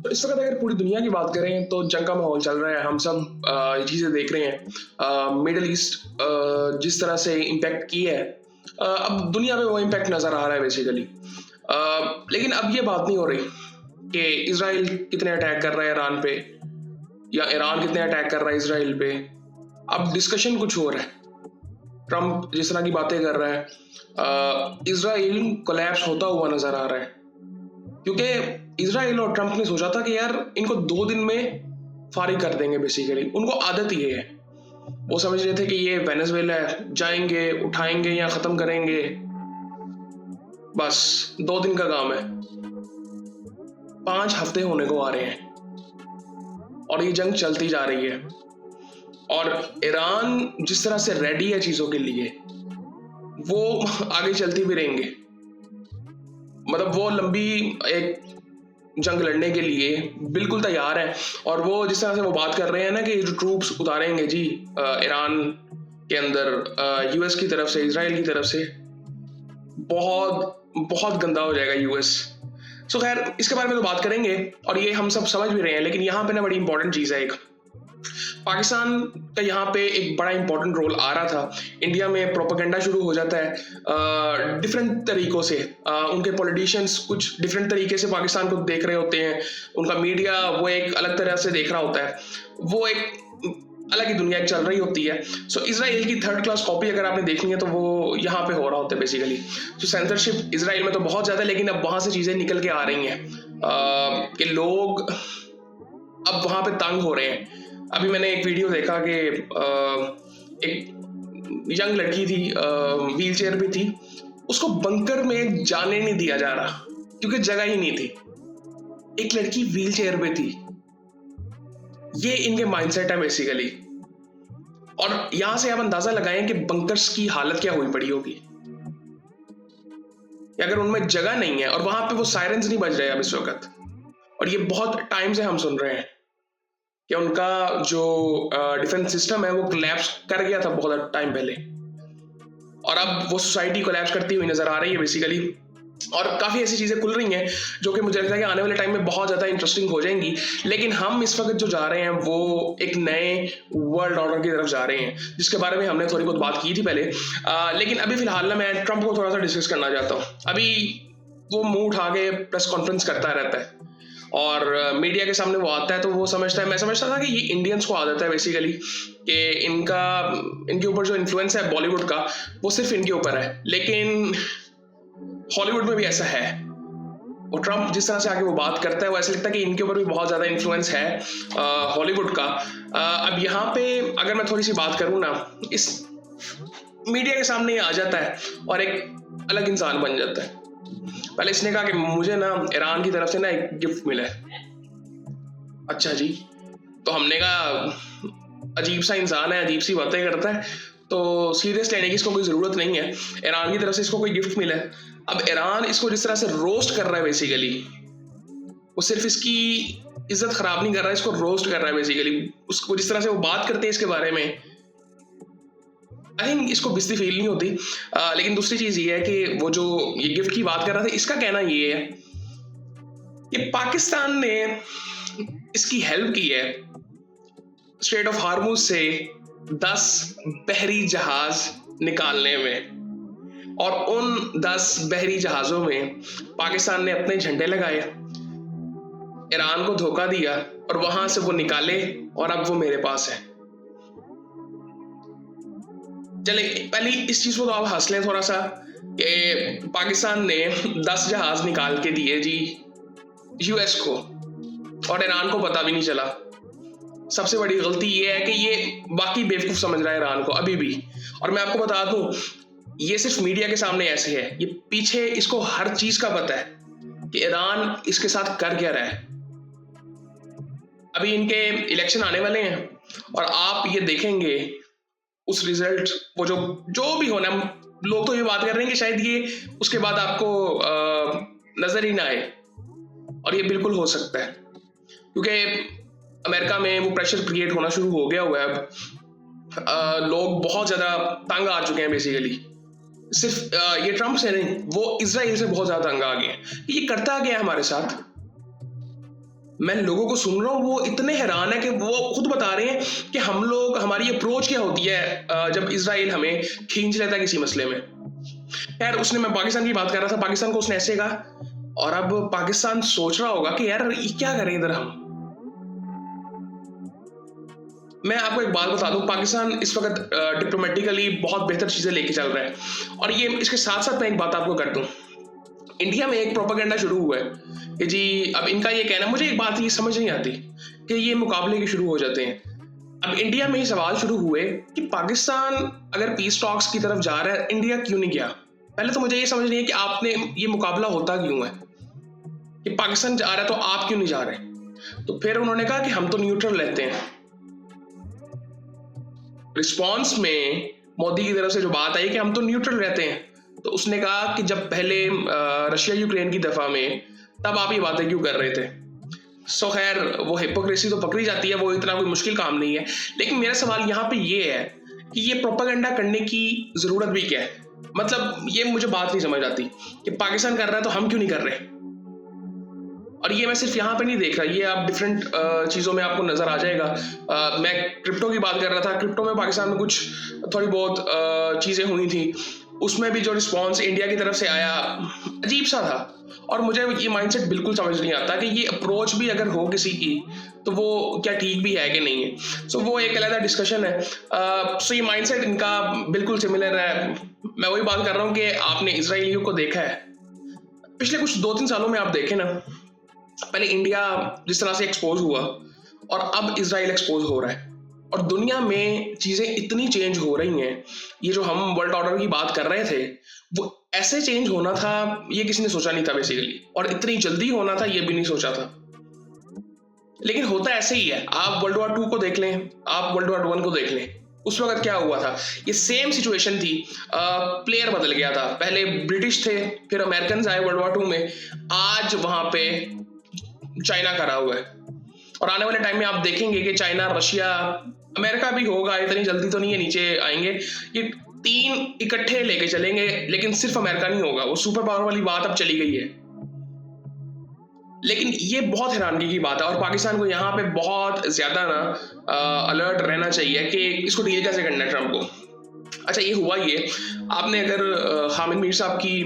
तो इस वक़्त अगर पूरी दुनिया की बात करें तो जंग का माहौल चल रहा है। हम सब ये चीज़ें देख रहे हैं। मिडल ईस्ट जिस तरह से इम्पैक्ट की है, अब दुनिया में वो इम्पैक्ट नज़र आ रहा है बेसिकली। लेकिन अब ये बात नहीं हो रही कि इज़राइल कितने अटैक कर रहा है ईरान पे या ईरान कितने अटैक कर रहा है इज़राइल पे। अब डिस्कशन कुछ और है। ट्रम्प जिस तरह की बातें कर रहा है, इज़राइल कोलैप्स होता हुआ नज़र आ रहा है। क्योंकि इज़राइल और ट्रम्प ने सोचा था कि यार इनको 2 दिन में फारिग कर देंगे बेसिकली। उनको आदत ये है। वो समझ रहे थे कि ये वेनेजुएला है, जाएंगे, उठाएंगे या ख़त्म करेंगे। बस 2 दिन का काम है। 5 हफ्ते होने को आ रहे हैं और ये जंग चलती जा रही है। और ईरान जिस तरह से रेडी है चीज़ों के लिए, वो आगे चलती भी रहेंगे। मतलब वो लंबी एक जंग लड़ने के लिए बिल्कुल तैयार है। और वो जिस तरह से वो बात कर रहे हैं ना कि जो ट्रूप्स उतारेंगे जी ईरान के अंदर, यूएस की तरफ से, इजराइल की तरफ से, बहुत बहुत गंदा हो जाएगा यूएस। सो खैर इसके बारे में तो बात करेंगे और ये हम सब समझ भी रहे हैं। लेकिन यहाँ पे ना बड़ी इंपॉर्टेंट चीज़ है एक, पाकिस्तान का यहाँ पे एक बड़ा इंपॉर्टेंट रोल आ रहा था। इंडिया में प्रोपेगेंडा शुरू हो जाता है डिफरेंट तरीकों से। उनके पॉलिटिशियंस कुछ डिफरेंट तरीके से पाकिस्तान को देख रहे होते हैं। उनका मीडिया वो एक अलग तरह से देख रहा होता है। वो एक अलग ही दुनिया चल रही होती है। सो इजराइल की 3rd क्लास कॉपी अगर आपने देखनी है तो वो यहाँ पे हो रहा होता है बेसिकली। सो सेंसरशिप इजराइल में तो बहुत ज़्यादा है, लेकिन अब वहाँ से चीज़ें निकल के आ रही हैं कि लोग अब वहाँ पे तंग हो रहे हैं। अभी मैंने एक वीडियो देखा कि एक यंग लड़की थी, व्हील चेयर पे थी, उसको बंकर में जाने नहीं दिया जा रहा क्योंकि जगह ही नहीं थी। एक लड़की व्हील चेयर पे थी। ये इनके माइंडसेट है बेसिकली। और यहां से आप अंदाजा लगाएं कि बंकर्स की हालत क्या हुई पड़ी होगी अगर उनमें जगह नहीं है। और वहां पे वो सायरन्स नहीं बज रहे अब इस वक्त। और ये बहुत टाइम से हम सुन रहे हैं कि उनका जो डिफेंस सिस्टम है वो कोलैप्स कर गया था बहुत टाइम पहले। और अब वो सोसाइटी कोलैप्स करती हुई नजर आ रही है बेसिकली। और काफ़ी ऐसी चीज़ें खुल रही हैं जो कि मुझे लगता है कि आने वाले टाइम में बहुत ज़्यादा इंटरेस्टिंग हो जाएंगी। लेकिन हम इस वक्त जो जा रहे हैं वो एक नए वर्ल्ड ऑर्डर की तरफ जा रहे हैं, जिसके बारे में हमने थोड़ी बहुत बात की थी पहले। लेकिन अभी फिलहाल ना मैं ट्रम्प को थोड़ा सा डिस्कस करना चाहता हूँ। अभी वो मुंह उठा के प्रेस कॉन्फ्रेंस करता रहता है और मीडिया के सामने वो आता है तो वो समझता है, मैं समझता था कि ये इंडियंस को आदत है बेसिकली कि इनके ऊपर जो इन्फ्लुएंस है बॉलीवुड का वो सिर्फ इनके ऊपर है। लेकिन हॉलीवुड में भी ऐसा है। और ट्रम्प जिस तरह से आके वो बात करता है वो ऐसा लगता है कि इनके ऊपर भी बहुत ज़्यादा इन्फ्लुएंस है हॉलीवुड का। अब यहाँ पे अगर मैं थोड़ी सी बात करूँ ना, इस मीडिया के सामने ये आ जाता है और एक अलग इंसान बन जाता है। पहले इसने कहा कि मुझे ना ईरान की तरफ से ना एक गिफ्ट मिला है। अच्छा जी, तो हमने कहा अजीब सा इंसान है, अजीब सी बातें करता है, तो सीरियस लेने की इसको कोई ज़रूरत नहीं है। ईरान की तरफ से इसको कोई गिफ्ट मिला है। अब ईरान इसको जिस तरह से रोस्ट कर रहा है बेसिकली, वो सिर्फ इसकी इज्जत खराब नहीं कर रहा है, इसको रोस्ट कर रहा है बेसिकली। उसको जिस तरह से वो बात करते हैं इसके बारे में, आई थिंक इसको बेइज्जती फील नहीं होती। लेकिन दूसरी चीज़ ये है कि वो जो ये गिफ्ट की बात कर रहा था, इसका कहना ये है कि पाकिस्तान ने इसकी हेल्प की है स्ट्रेट ऑफ हार्मुज से 10 बहरी जहाज निकालने में। और उन 10 बहरी जहाजों में पाकिस्तान ने अपने झंडे लगाए, ईरान को धोखा दिया और वहां से वो निकाले और अब वो मेरे पास है। चले पहले इस चीज को तो आप हंस लें थोड़ा सा कि पाकिस्तान ने 10 जहाज निकाल के दिए जी यूएस को और ईरान को पता भी नहीं चला। सबसे बड़ी गलती ये है कि ये बाकी बेवकूफ समझ रहा है ईरान को अभी भी। और मैं आपको बता दूं, ये सिर्फ मीडिया के सामने ऐसे है, ये पीछे इसको हर चीज का पता है कि ईरान इसके साथ कर क्या रहा है। अभी इनके इलेक्शन आने वाले हैं और आप ये देखेंगे उस रिजल्ट, वो जो भी होना, लोग तो ये बात कर रहे हैं कि शायद ये उसके बाद आपको नजर ही ना आए। और ये बिल्कुल हो सकता है क्योंकि अमेरिका में वो प्रेशर क्रिएट होना शुरू हो गया हुआ है। अब लोग बहुत ज्यादा तंग आ चुके हैं बेसिकली। सिर्फ ये ट्रम्प से नहीं, वो इजराइल से बहुत ज्यादा तंग आ गए हैं। ये करता गया हमारे साथ। मैं लोगों को सुन रहा हूँ, वो इतने हैरान है कि वो खुद बता रहे हैं कि हम लोग, हमारी अप्रोच क्या होती है जब इजराइल हमें खींच लेता है किसी मसले में। यार उसने, मैं पाकिस्तान की बात कर रहा था, पाकिस्तान को उसने ऐसे कहा, और अब पाकिस्तान सोच रहा होगा कि यार ये क्या करें इधर हम। मैं आपको एक बात बता दूं, पाकिस्तान इस वक्त डिप्लोमेटिकली बहुत बेहतर चीजें लेके चल रहा है। और ये इसके साथ साथ मैं एक बात आपको कर दूं, इंडिया में एक प्रोपेगेंडा शुरू हुआ है कि जी, अब इनका ये कहना, मुझे एक बात ये समझ नहीं आती कि ये मुकाबले के शुरू हो जाते हैं। अब इंडिया में ये सवाल शुरू हुए कि पाकिस्तान अगर पीस टॉक्स की तरफ जा रहा है, इंडिया क्यों नहीं गया। पहले तो मुझे ये समझ नहीं है कि आपने, ये मुकाबला होता क्यों है कि पाकिस्तान जा रहा है तो आप क्यों नहीं जा रहे। तो फिर उन्होंने कहा कि हम तो न्यूट्रल रहते हैं। रिस्पॉन्स में मोदी की तरफ से जो बात आई कि हम तो न्यूट्रल रहते हैं, तो उसने कहा कि जब पहले रशिया यूक्रेन की दफा में, तब आप ये बातें क्यों कर रहे थे। सो खैर, वो हिपोक्रेसी तो पकड़ी जाती है, वो इतना कोई मुश्किल काम नहीं है। लेकिन मेरा सवाल यहाँ पे ये है कि ये प्रोपेगेंडा करने की जरूरत भी क्या है। मतलब ये मुझे बात नहीं समझ आती कि पाकिस्तान कर रहा है तो हम क्यों नहीं कर रहे। और ये मैं सिर्फ यहाँ पे नहीं देख रहा, ये आप डिफरेंट चीज़ों में आपको नजर आ जाएगा। मैं क्रिप्टो की बात कर रहा था, क्रिप्टो में पाकिस्तान में कुछ थोड़ी बहुत चीज़ें हुई थी, उसमें भी जो रिस्पॉन्स इंडिया की तरफ से आया अजीब सा था। और मुझे ये माइंडसेट बिल्कुल समझ नहीं आता कि ये अप्रोच भी अगर हो किसी की तो वो क्या ठीक भी है कि नहीं है। सो वो एक अलग डिस्कशन है। सो ये माइंडसेट इनका बिल्कुल सिमिलर है। मैं वही बात कर रहा हूँ कि आपने इजराइलियों को देखा है पिछले कुछ 2-3 सालों में, आप देखें ना, पहले इंडिया जिस तरह से एक्सपोज हुआ और अब इजराइल एक्सपोज हो रहा है, और दुनिया में चीजें इतनी चेंज हो रही हैं। ये जो हम वर्ल्ड ऑर्डर की बात कर रहे थे, वो ऐसे चेंज होना था ये किसी ने सोचा नहीं था बेसिकली, और इतनी जल्दी होना था ये भी नहीं सोचा था। लेकिन होता ऐसे ही है। आप वर्ल्ड वॉर 2 को देख लें, आप वर्ल्ड वॉर 1 को देख लें, उस वक्त क्या हुआ था, ये सेम सिचुएशन थी। प्लेयर बदल गया था, पहले ब्रिटिश थे, फिर अमेरिकन आए वर्ल्ड वॉर 2 में, आज वहां पे चाइना खड़ा हुआ है। और आने वाले टाइम में आप देखेंगे कि चाइना, रशिया, अमेरिका भी होगा, इतनी जल्दी तो नहीं है नीचे आएंगे, ये 3 इकट्ठे लेके चलेंगे। लेकिन सिर्फ अमेरिका नहीं होगा, वो सुपर पावर वाली बात अब चली गई है। लेकिन ये बहुत हैरानगी की बात है, और पाकिस्तान को यहाँ पे बहुत ज्यादा ना अलर्ट रहना चाहिए कि इसको डील कैसे करना है ट्रम्प को। अच्छा, ये हुआ ये, आपने अगर हामिद मीर साहब की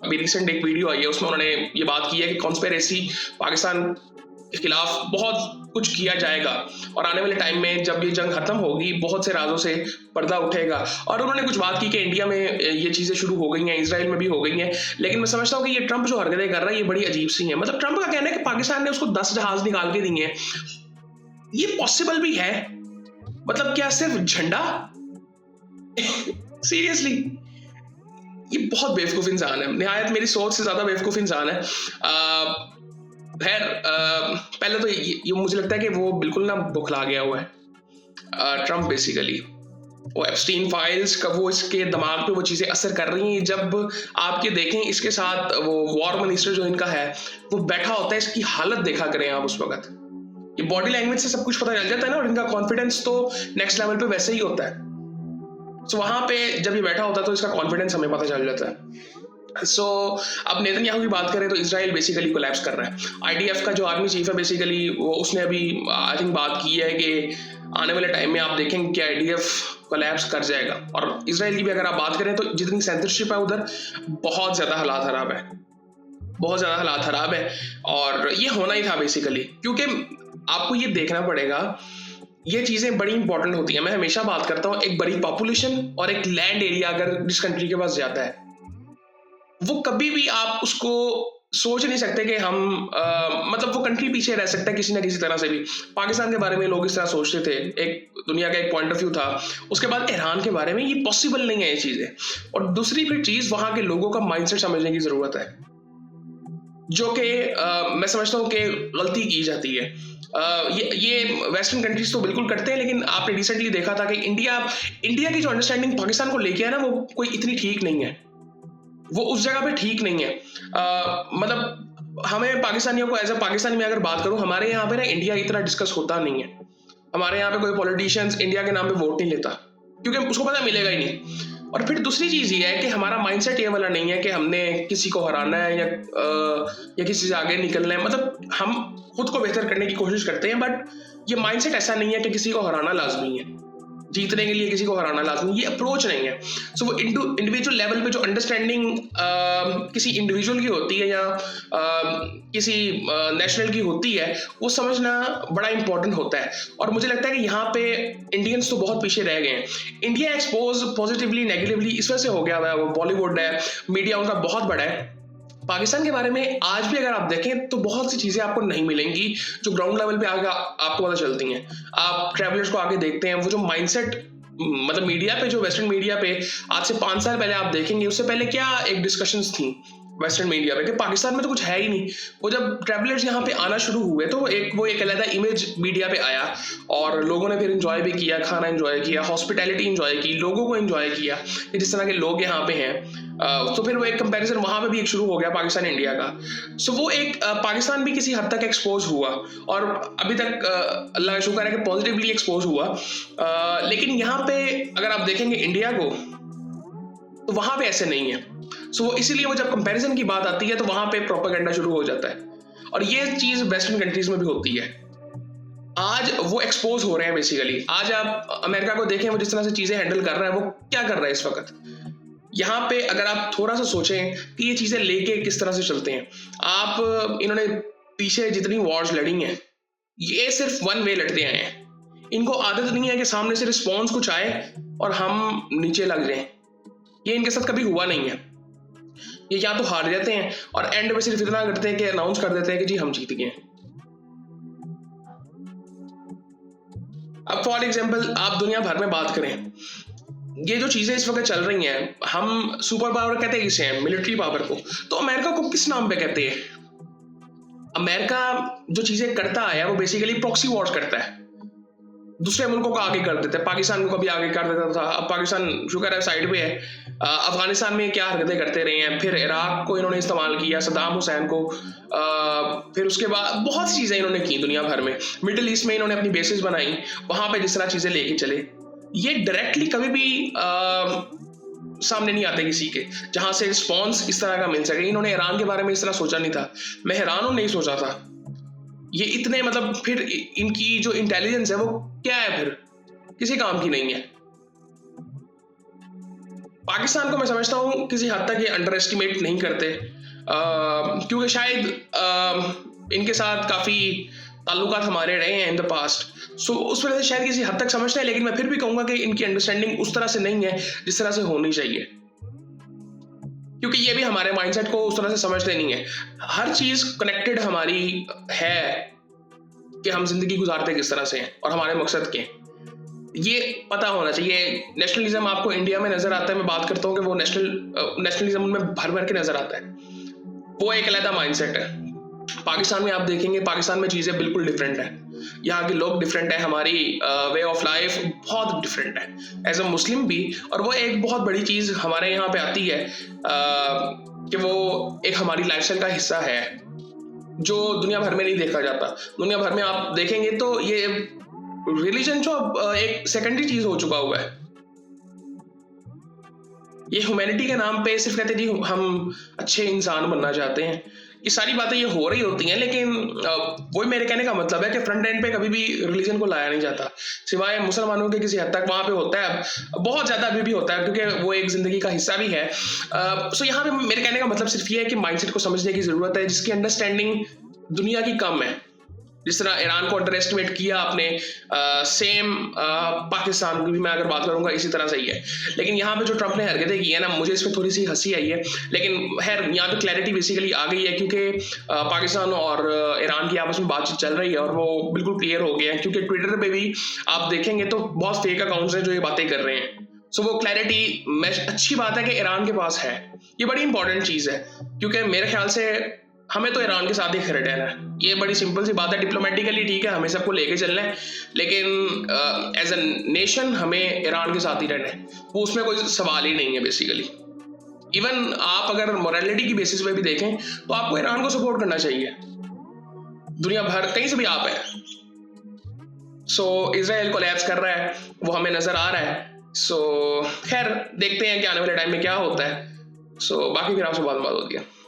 अभी रिसेंट एक वीडियो आई है, उसमें उन्होंने ये बात की है कि कॉन्स्पिरेसी, पाकिस्तान के खिलाफ बहुत कुछ किया जाएगा, और आने वाले टाइम में जब ये जंग खत्म होगी बहुत से राजों से पर्दा उठेगा। और उन्होंने कुछ बात की कि इंडिया में ये चीजें शुरू हो गई हैं, इजराइल में भी हो गई हैं। लेकिन मैं समझता हूँ कि ये ट्रंप जो हरकतें कर रहा है ये बड़ी अजीब सी हैं। मतलब ट्रंप का कहना है कि पाकिस्तान ने उसको 10 जहाज निकाल के दिए हैं, ये पॉसिबल भी है? मतलब क्या सिर्फ झंडा? सीरियसली, ये बहुत बेवकूफ इंसान है, निहायत मेरी सोच से ज्यादा बेवकूफ इंसान है। खैर, पहले तो ये मुझे लगता है कि वो बिल्कुल ना बुखला गया हुआ है ट्रम्प। बेसिकली वो एप्स्टीन फाइल्स का, वो इसके दिमाग पे वो चीजें असर कर रही हैं। जब आपके देखें इसके साथ वो वॉर मिनिस्टर जो इनका है वो बैठा होता है, इसकी हालत देखा करें आप उस वक्त। ये बॉडी लैंग्वेज से सब कुछ पता चल जाता है ना, और इनका कॉन्फिडेंस तो नेक्स्ट लेवल पे वैसे ही होता है। सो वहां पे जब ये बैठा होता है तो इसका कॉन्फिडेंस हमें पता चल जाता है। सो अब नेतन्याहू की बात करें तो इजराइल बेसिकली कोलैप्स कर रहा है। आईडीएफ का जो आर्मी चीफ है बेसिकली, वो उसने अभी आई थिंक बात की है कि आने वाले टाइम में आप देखेंगे कि आईडीएफ कोलैप्स कर जाएगा। और इजराइल की भी अगर आप बात करें तो जितनी सेंसरशिप है उधर, बहुत ज्यादा हालात खराब है, बहुत ज्यादा हालात खराब है। और ये होना ही था बेसिकली, क्योंकि आपको ये देखना पड़ेगा, ये चीजें बड़ी इंपॉर्टेंट होती हैं। मैं हमेशा बात करता हूँ, एक बड़ी पॉपुलेशन और एक लैंड एरिया अगर जिस कंट्री के पास जाता है, वो कभी भी आप उसको सोच नहीं सकते कि हम मतलब वो कंट्री पीछे रह सकता है किसी ना किसी तरह से भी। पाकिस्तान के बारे में लोग इस तरह सोचते थे, एक दुनिया का एक पॉइंट ऑफ व्यू था। उसके बाद ईरान के बारे में ये पॉसिबल नहीं है ये चीजें। और दूसरी फिर चीज, वहां के लोगों का माइंडसेट समझने की जरूरत है, जो कि मैं समझता हूँ कि गलती की जाती है। ये वेस्टर्न कंट्रीज तो बिल्कुल करते हैं, लेकिन आपने रिसेंटली देखा था कि इंडिया की जो अंडरस्टैंडिंग पाकिस्तान को लेके है ना, वो कोई इतनी ठीक नहीं है, वो उस जगह पे ठीक नहीं है। मतलब हमें पाकिस्तानियों को, एज अ पाकिस्तानी में अगर बात करूं, हमारे यहाँ पे ना इंडिया इतना डिस्कस होता नहीं है। हमारे यहाँ पे कोई पॉलिटिशियंस इंडिया के नाम पे वोट नहीं लेता, क्योंकि उसको पता मिलेगा ही नहीं। और फिर दूसरी चीज़ ये है कि हमारा माइंडसेट ये वाला नहीं है कि हमने किसी को हराना है या किसी से आगे निकलना है। मतलब हम खुद को बेहतर करने की कोशिश करते हैं, बट ये माइंडसेट ऐसा नहीं है कि किसी को हराना लाजमी है, जीतने के लिए किसी को हराना लाजमी, ये अप्रोच नहीं है। सो वो इंडिविजुअल लेवल पे जो अंडरस्टैंडिंग किसी इंडिविजुअल की होती है या किसी नेशनल की होती है, वो समझना बड़ा इंपॉर्टेंट होता है। और मुझे लगता है कि यहाँ पे इंडियंस तो बहुत पीछे रह गए हैं। इंडिया एक्सपोज पॉजिटिवली नेगेटिवली इस वजह से हो गया हुआ है, वो बॉलीवुड है, मीडिया उनका बहुत बड़ा है। पाकिस्तान के बारे में आज भी अगर आप देखें तो बहुत सी चीजें आपको नहीं मिलेंगी जो ग्राउंड लेवल पे आगे आपको पता चलती हैं। आप ट्रैवलर्स को आगे देखते हैं, वो जो माइंडसेट मतलब मीडिया पे, जो वेस्टर्न मीडिया पे आज से 5 साल पहले आप देखेंगे, उससे पहले क्या एक डिस्कशंस थी वेस्टर्न मीडिया पे कि पाकिस्तान में तो कुछ है ही नहीं। वो जब ट्रैवलर्स यहाँ पे आना शुरू हुए तो वो एक अलग इमेज मीडिया पे आया और लोगों ने फिर एंजॉय भी किया, खाना एंजॉय किया, हॉस्पिटैलिटी एंजॉय की, लोगों को एंजॉय किया कि जिस तरह के लोग यहाँ पे हैं। तो फिर वो एक कंपैरिजन वहां पे भी एक शुरू हो गया पाकिस्तान इंडिया का। सो वो एक पाकिस्तान भी किसी हद तक एक्सपोज हुआ और अभी तक अल्लाह का शुक्र है कि पॉजिटिवली एक्सपोज हुआ। लेकिन यहाँ पे अगर आप देखेंगे इंडिया को तो वहां पे ऐसे नहीं है। सो इसीलिए वो जब कंपैरिजन की बात आती है तो वहां पे प्रोपेगेंडा शुरू हो जाता है और ये चीज वेस्टर्न कंट्रीज में भी होती है। आज वो एक्सपोज हो रहे हैं बेसिकली। आज आप अमेरिका को देखें, वो जिस तरह से चीजें हैंडल कर रहा है, वो क्या कर रहा है इस वक्त। यहाँ पे अगर आप थोड़ा सा सोचें कि ये चीजें लेके किस तरह से चलते हैं, आप इन्होंने पीछे जितनी वॉर्स लड़ी हैं ये सिर्फ वन वे लड़ते आए हैं। इनको आदत नहीं है कि सामने से रिस्पॉन्स कुछ आए और हम नीचे लग जाएं। ये इनके साथ कभी हुआ नहीं है। ये या तो हार जाते हैं और एंड में सिर्फ इतना करते हैं कि अनाउंस कर देते हैं कि जी हम जीत गए। अब फॉर एग्जाम्पल आप दुनिया भर में बात करें, ये जो चीजें इस वक्त चल रही हैं, हम सुपर पावर कहते हैं किसे हैं, मिलिट्री पावर को। तो अमेरिका को किस नाम पे कहते हैं? अमेरिका जो चीजें करता है वो बेसिकली प्रॉक्सी वॉर्स करता है, दूसरे मुल्कों को आगे कर देता है। पाकिस्तान को कभी आगे कर देता था, अब पाकिस्तान शुक्र है साइड पे है। अफगानिस्तान में क्या हरकतें करते रहे हैं, फिर इराक को इन्होंने इस्तेमाल किया, सद्दाम हुसैन को, फिर उसके बाद बहुत सी चीजें इन्होंने की दुनिया भर में। मिडिल ईस्ट में इन्होंने अपनी बेसिस बनाई, वहां पे जिस तरह चीजें लेके चले, ये डायरेक्टली कभी भी सामने नहीं आते किसी के जहां से रिस्पॉन्स इस तरह का मिल सके। इन्होंने ईरान के बारे में इस तरह सोचा नहीं था, मैं हैरान हूं नहीं सोचा था। ये इतने मतलब फिर इनकी जो इंटेलिजेंस है वो क्या है, फिर किसी काम की नहीं है। पाकिस्तान को मैं समझता हूं किसी हद तक ये अंडर एस्टिमेट नहीं करते, क्योंकि शायद इनके साथ काफी ताल्लुकात हमारे रहे हैं इन द पास्ट। सो उस वजह से शायद किसी हद तक समझते हैं, लेकिन मैं फिर भी कहूंगा कि इनकी अंडरस्टैंडिंग उस तरह से नहीं है जिस तरह से होनी चाहिए, क्योंकि ये भी हमारे माइंडसेट को उस तरह से समझते नहीं है। हर चीज कनेक्टेड हमारी है कि हम जिंदगी गुजारते किस तरह से हैं और हमारे मकसद के, ये पता होना चाहिए। नेशनलिज्म आपको इंडिया में नजर आता है, मैं बात करता हूँ कि वो नेशनलिज्म उनमें भर भर के नजर आता है, वो एक अलग माइंडसेट है। पाकिस्तान में आप देखेंगे, पाकिस्तान में चीजें बिल्कुल डिफरेंट है, यहाँ के लोग डिफरेंट है, हमारी वे ऑफ लाइफ बहुत डिफरेंट है एज अ मुस्लिम भी। और वो एक बहुत बड़ी चीज हमारे यहाँ पे आती है कि वो एक हमारी लाइफस्टाइल का हिस्सा है जो दुनिया भर में नहीं देखा जाता। दुनिया भर में आप देखेंगे तो ये रिलीजन जो एक सेकेंडरी चीज हो चुका हुआ है। ये ह्यूमैनिटी के नाम पे सिर्फ कहते जी हम अच्छे इंसान बनना चाहते हैं, ये सारी बातें ये हो रही होती हैं, लेकिन वही मेरे कहने का मतलब है कि फ्रंट एंड पे कभी भी रिलीजन को लाया नहीं जाता, सिवाय मुसलमानों के किसी हद तक वहां पे होता है, बहुत ज्यादा अभी भी होता है क्योंकि वो एक जिंदगी का हिस्सा भी है। सो यहाँ पे मेरे कहने का मतलब सिर्फ ये है कि माइंडसेट को समझने की जरूरत है, जिसकी अंडरस्टैंडिंग दुनिया की कम है। जिस तरह ईरान को अंडर एस्टिमेट किया आपने, सेम पाकिस्तान की भी मैं अगर बात करूंगा इसी तरह से ही है। लेकिन यहाँ पे जो ट्रंप ने हरकतें की है ना, मुझे इसमें थोड़ी सी हंसी आई है, लेकिन खैर यहाँ पे क्लैरिटी बेसिकली आ गई है क्योंकि पाकिस्तान और ईरान की आपस में बातचीत चल रही है और वो बिल्कुल क्लियर हो गया है, क्योंकि ट्विटर पे भी आप देखेंगे तो बहुत फेक अकाउंट्स हैं जो ये बातें कर रहे हैं। सो वो क्लैरिटी अच्छी बात है कि ईरान के पास है, ये बड़ी इंपॉर्टेंट चीज है, क्योंकि मेरे ख्याल से हमें तो ईरान के साथ ही खड़े रहना है। ये बड़ी सिंपल सी बात है, डिप्लोमेटिकली ठीक है हमें सबको लेके चलना है, लेकिन एज अ नेशन हमें ईरान के साथ ही रहना है, वो उसमें कोई सवाल ही नहीं है बेसिकली। इवन आप अगर मोरालिटी की बेसिस पे भी देखें तो आपको ईरान को सपोर्ट करना चाहिए, दुनिया भर कहीं से भी आप है। सो इजराइल कोलैप्स कर रहा है, वो हमें नजर आ रहा है, सो खैर देखते हैं कि आने वाले टाइम में क्या होता है। बाकी फिर आपसे बाद में बात होती है।